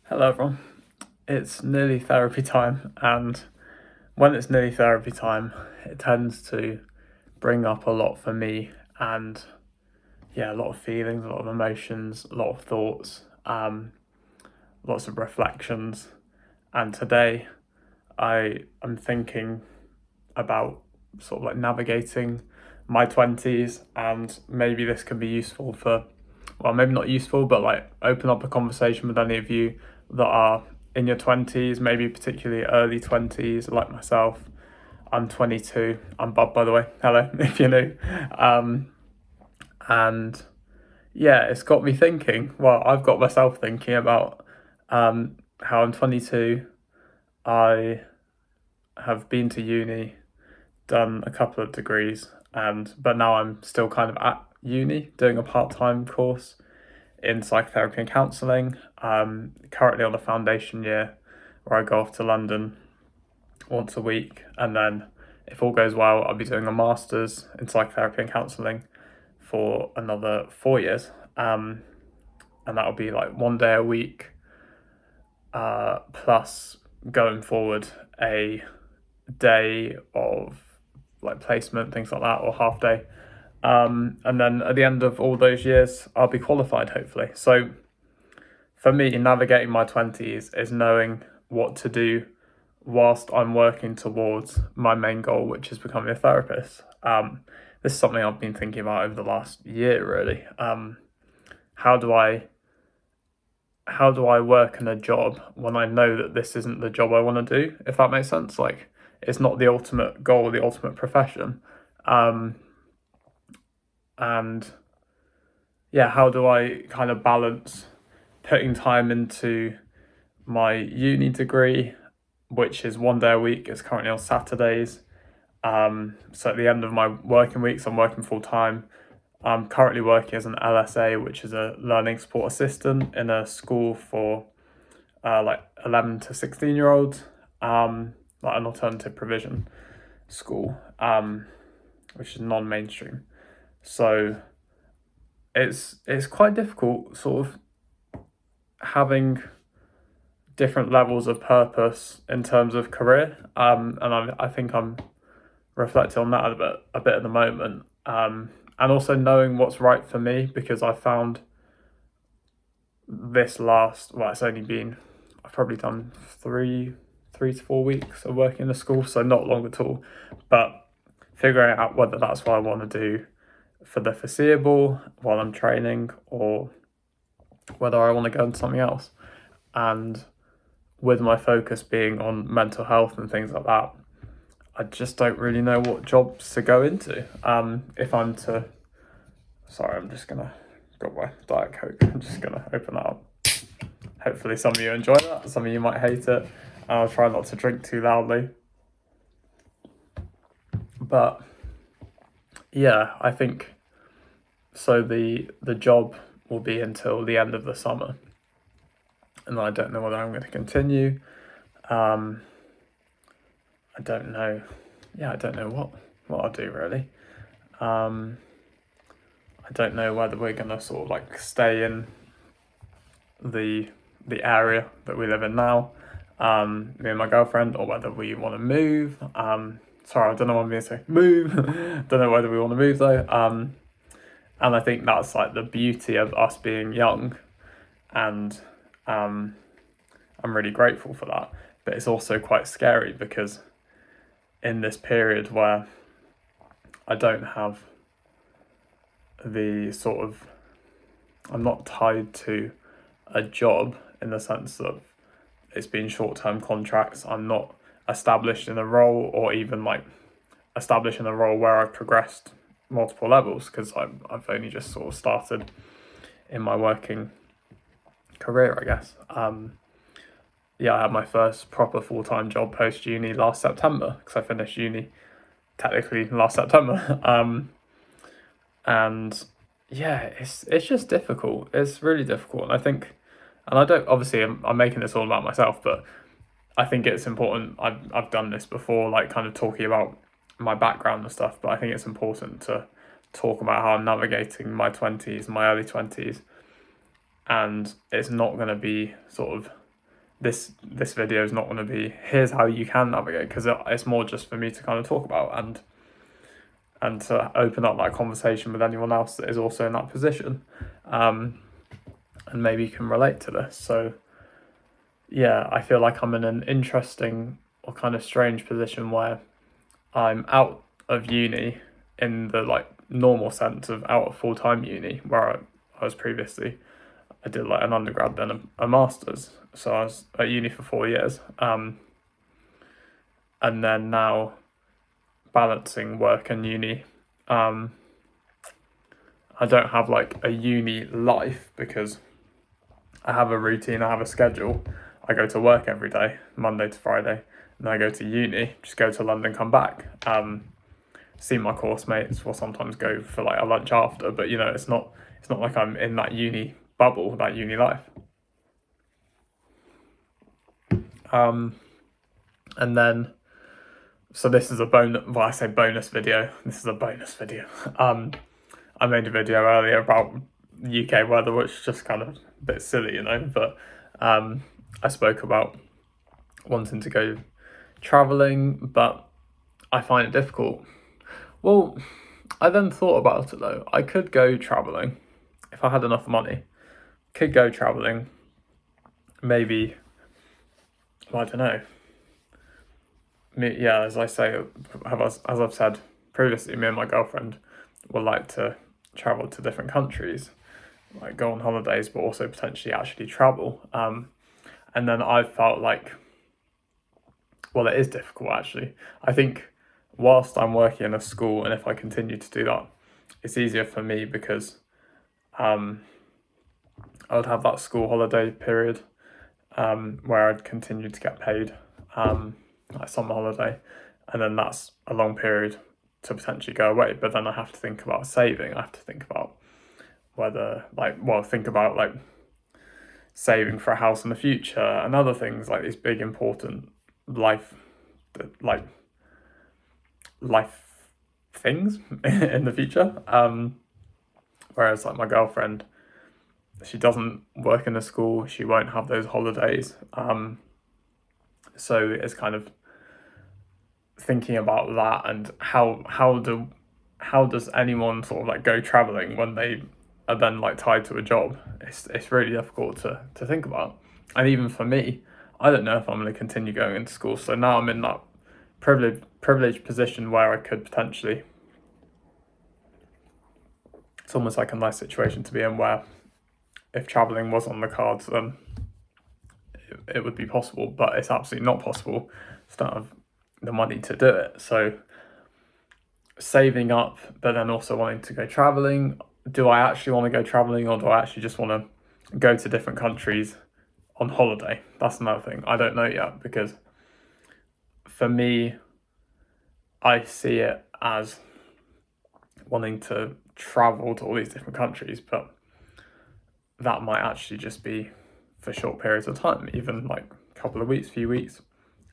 Hello everyone. It's nearly therapy time, and when it's nearly therapy time, it tends to bring up a lot for me, and a lot of feelings, a lot of emotions, a lot of thoughts, lots of reflections. And today I am thinking about sort of like navigating my 20s, and maybe this can be useful for, well, maybe not useful, but like open up a conversation with any of you that are in your 20s, maybe particularly early 20s, like myself. I'm 22. I'm Bob, by the way. Hello, if you're new. Um, and it's got me thinking. Well, I've got myself thinking about how I'm 22. I have been to uni, done a couple of degrees, but now I'm still kind of at uni doing a part-time course in psychotherapy and counselling. Currently on a foundation year where I go off to London once a week, and then if all goes well, I'll be doing a master's in psychotherapy and counselling for another 4 years. And that'll be like 1 day a week, plus going forward a day of like placement, things like that, or half day. And then at the end of all those years, I'll be qualified, hopefully. So for me, navigating my 20s is knowing what to do whilst I'm working towards my main goal, which is becoming a therapist. This is something I've been thinking about over the last year, really. How do I work in a job when I know that this isn't the job I want to do, if that makes sense? Like, it's not the ultimate goal, the ultimate profession. And how do I kind of balance putting time into my uni degree, which is 1 day a week? It's currently on Saturdays. So at the end of my working weeks, I'm working full time. I'm currently working as an LSA, which is a learning support assistant in a school for like 11 to 16-year-olds, like an alternative provision school, which is non-mainstream. So it's quite difficult, sort of having different levels of purpose in terms of career. And I think I'm reflecting on that a bit at the moment. And also knowing what's right for me, because I found this it's only been, I've probably done 3 to 4 weeks of working in the school, so not long at all. But figuring out whether that's what I want to do for the foreseeable while I'm training, or whether I want to go into something else. And with my focus being on mental health and things like that, I just don't really know what jobs to go into. If I'm to, sorry, I'm just gonna got my Diet Coke. I'm just gonna open that up. Hopefully, some of you enjoy that. Some of you might hate it. I'll try not to drink too loudly. But I think so. The job will be until the end of the summer, and I don't know whether I'm going to continue. I don't know. I don't know what I'll do, really. I don't know whether we're going to sort of like stay in the area that we live in now, me and my girlfriend, or whether we want to move. Sorry, I don't know what I'm going to say. Move. Don't know whether we want to move though. And I think that's like the beauty of us being young, and I'm really grateful for that. But it's also quite scary, because in this period where I don't have the sort of, I'm not tied to a job in the sense that it's been short-term contracts. I'm not established in a role, or even like established in a role where I've progressed multiple levels, because I've only just sort of started in my working career, I guess. I had my first proper full-time job post-uni last September, because I finished uni technically last September. And it's just difficult. It's really difficult. And I think, and I don't, obviously I'm making this all about myself, but I think it's important. I've done this before, like kind of talking about my background and stuff, but I think it's important to talk about how I'm navigating my early 20s, and it's not going to be sort of this video is not going to be here's how you can navigate, because it's more just for me to kind of talk about and to open up that conversation with anyone else that is also in that position, and maybe can relate to this. So yeah, I feel like I'm in an interesting or kind of strange position where I'm out of uni in the like normal sense of out of full-time uni, where I was previously. I did like an undergrad, then a master's, so I was at uni for 4 years, and then now balancing work and uni. I don't have like a uni life because I have a routine, I have a schedule. I go to work every day, Monday to Friday, and then I go to uni, just go to London, come back, see my course mates, or sometimes go for like a lunch after, but you know, it's not like I'm in that uni bubble, that uni life. And then, so this is a bonus, well, I say bonus video, this is a bonus video. I made a video earlier about UK weather, which is just kind of a bit silly, you know, but I spoke about wanting to go travelling, but I find it difficult. Well, I then thought about it though. I could go travelling if I had enough money. Could go travelling, maybe, I don't know. Yeah, as I say, as I've said previously, me and my girlfriend would like to travel to different countries, like go on holidays, but also potentially actually travel. And then I felt like, well, it is difficult actually. I think whilst I'm working in a school, and if I continue to do that, it's easier for me because I would have that school holiday period where I'd continue to get paid, like summer holiday, and then that's a long period to potentially go away. But then I have to think about saving. I have to think about think about like saving for a house in the future and other things, like these big important life things in the future. Whereas like my girlfriend, she doesn't work in a school, she won't have those holidays. So it's kind of thinking about that, and how does anyone sort of like go traveling when they are then like tied to a job? It's really difficult to think about. And even for me, I don't know if I'm going to continue going into school. So now I'm in that privileged position where I could potentially, it's almost like a nice situation to be in, where if traveling was on the cards, then it would be possible, but it's absolutely not possible. I don't have the money to do it. So saving up, but then also wanting to go traveling. Do I actually want to go traveling, or do I actually just want to go to different countries on holiday? That's another thing. I don't know yet, because for me, I see it as wanting to travel to all these different countries, but that might actually just be for short periods of time, even like a couple of weeks, few weeks.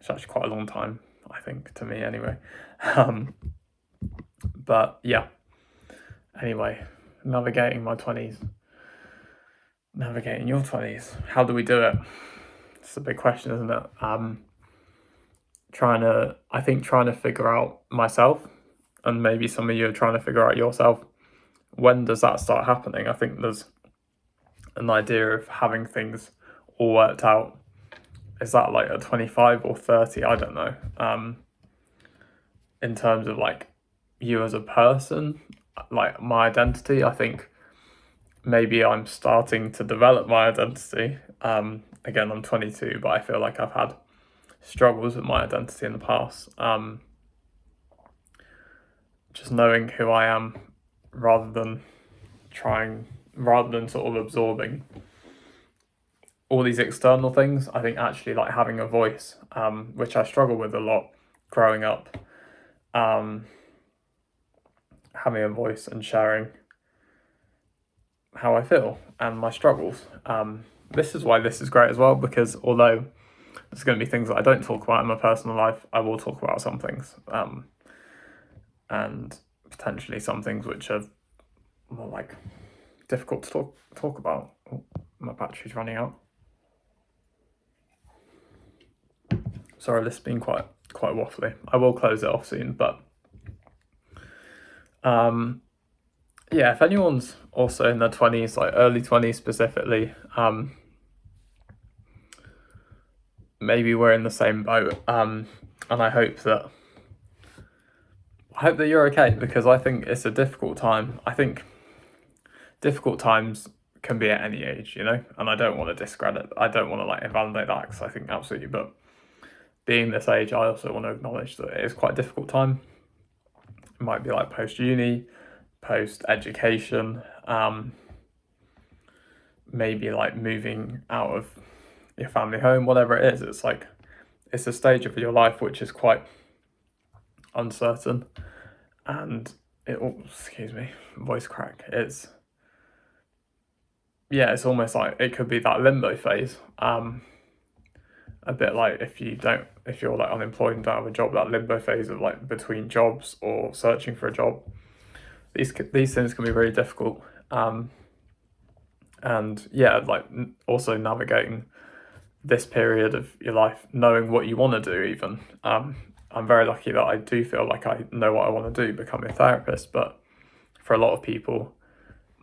It's actually quite a long time, I think, to me anyway. But yeah, anyway, navigating my 20s, navigating your 20s. How do we do it? It's a big question, isn't it? Trying to figure out myself, and maybe some of you are trying to figure out yourself. When does that start happening? I think there's an idea of having things all worked out. Is that like at 25 or 30? I don't know. In terms of like you as a person, like my identity, I think maybe I'm starting to develop my identity. Again, I'm 22, but I feel like I've had struggles with my identity in the past. Just knowing who I am, rather than sort of absorbing all these external things. I think actually like having a voice, which I struggle with a lot growing up, having a voice and sharing how I feel and my struggles. This is why this is great as well, because although there's going to be things that I don't talk about in my personal life, I will talk about some things, and potentially some things which are more like difficult to talk about. Oh, my battery's running out. Sorry, this has been quite waffly. I will close it off soon, but yeah, if anyone's also in their 20s, like early 20s specifically, maybe we're in the same boat, and I hope that you're okay, because I think it's a difficult time. I think difficult times can be at any age, you know, and I don't want to discredit, I don't want to like invalidate that, because I think absolutely, but being this age, I also want to acknowledge that it is quite a difficult time. It might be like post-uni, post-education, maybe like moving out of your family home, whatever it is. It's like, it's a stage of your life which is quite uncertain, and excuse me, voice crack. It's almost like it could be that limbo phase. A bit like if you're like unemployed and don't have a job, that limbo phase of like between jobs or searching for a job. These things can be really difficult. And yeah, like also navigating this period of your life, knowing what you want to do even. I'm very lucky that I do feel like I know what I want to do, become a therapist, but for a lot of people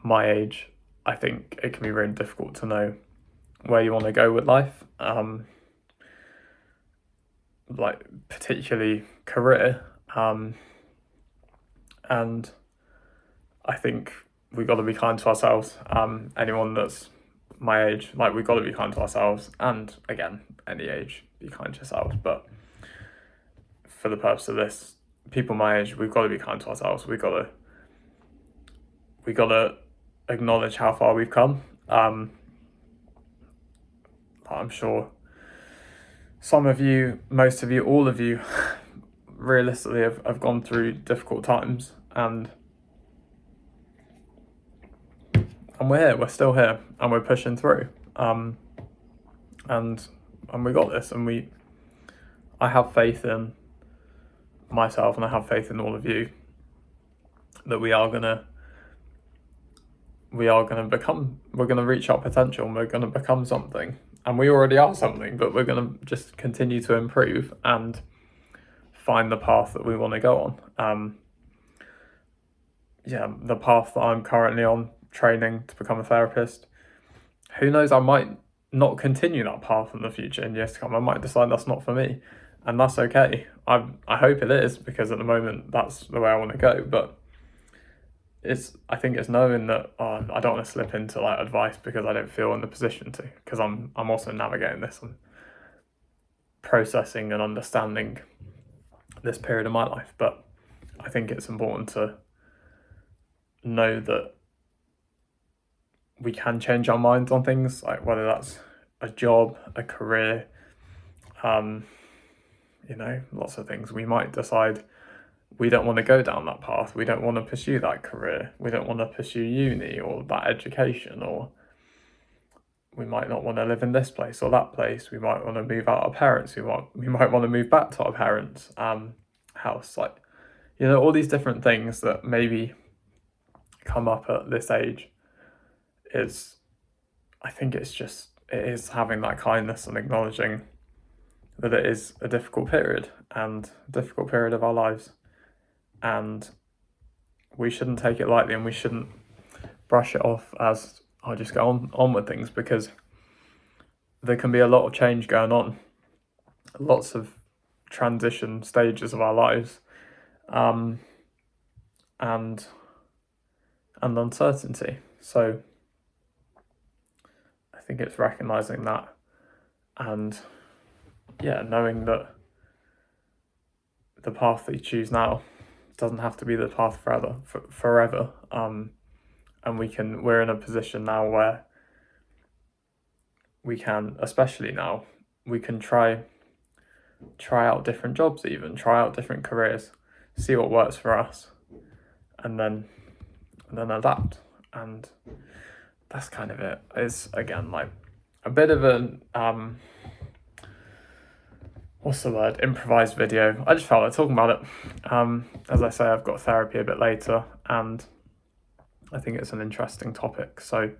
my age, I think it can be really difficult to know where you want to go with life. Like particularly career, and I think we got to be kind to ourselves. Anyone that's my age, like we got to be kind to ourselves, and again, any age, be kind to yourselves. But for the purpose of this, people my age, we've got to be kind to ourselves. We got to acknowledge how far we've come. I'm sure some of you, most of you, all of you, realistically have gone through difficult times, and we're here, we're still here, and we're pushing through. And we got this, and I have faith in myself, and I have faith in all of you, that we're gonna reach our potential, and we're gonna become something. And we already are something, but we're gonna just continue to improve and find the path that we want to go on. The path that I'm currently on, training to become a therapist, who knows, I might not continue that path in the future, in years to come. I might decide that's not for me, and that's okay. I hope it is, because at the moment that's the way I want to go, but I think it's knowing that I don't want to slip into like advice because I don't feel in the position to, because I'm also navigating this and processing and understanding this period of my life. But I think it's important to know that we can change our minds on things, like whether that's a job, a career, lots of things. We might decide we don't want to go down that path, we don't want to pursue that career, we don't want to pursue uni or that education, or we might not want to live in this place or that place, we might want to move out our parents, we might want to move back to our parents' house, like, all these different things that maybe come up at this age. I think it is having that kindness and acknowledging that it is a difficult period of our lives, and we shouldn't take it lightly, and we shouldn't brush it off as I'll just go on with things, because there can be a lot of change going on, lots of transition stages of our lives, and uncertainty. So I think it's recognizing that, and knowing that the path that you choose now doesn't have to be the path forever. And we're in a position now where we can, especially now, we can try out different jobs, even try out different careers, see what works for us, and then adapt. And that's kind of it. It's, again, like a bit of an improvised video. I just felt like talking about it. As I say, I've got therapy a bit later, and I think it's an interesting topic. So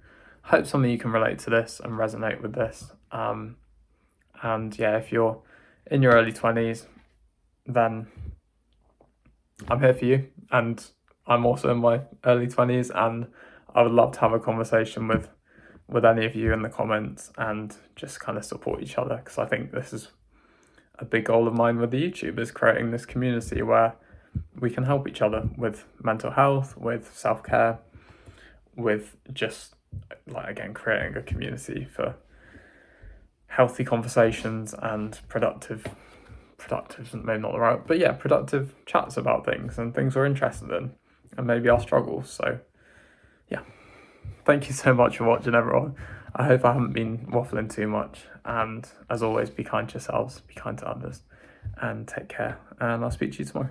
I hope some of you can relate to this and resonate with this. And yeah, if you're in your early 20s, then I'm here for you, and I'm also in my early 20s, and I would love to have a conversation with any of you in the comments and just kind of support each other, because I think this is a big goal of mine with the YouTube, is creating this community where we can help each other with mental health, with self-care, with just, like, again, creating a community for healthy conversations and productive isn't maybe not the right, but yeah, productive chats about things and things we're interested in and maybe our struggles. So yeah, thank you so much for watching, everyone. I hope I haven't been waffling too much, and as always, be kind to yourselves, be kind to others, and take care, and I'll speak to you tomorrow.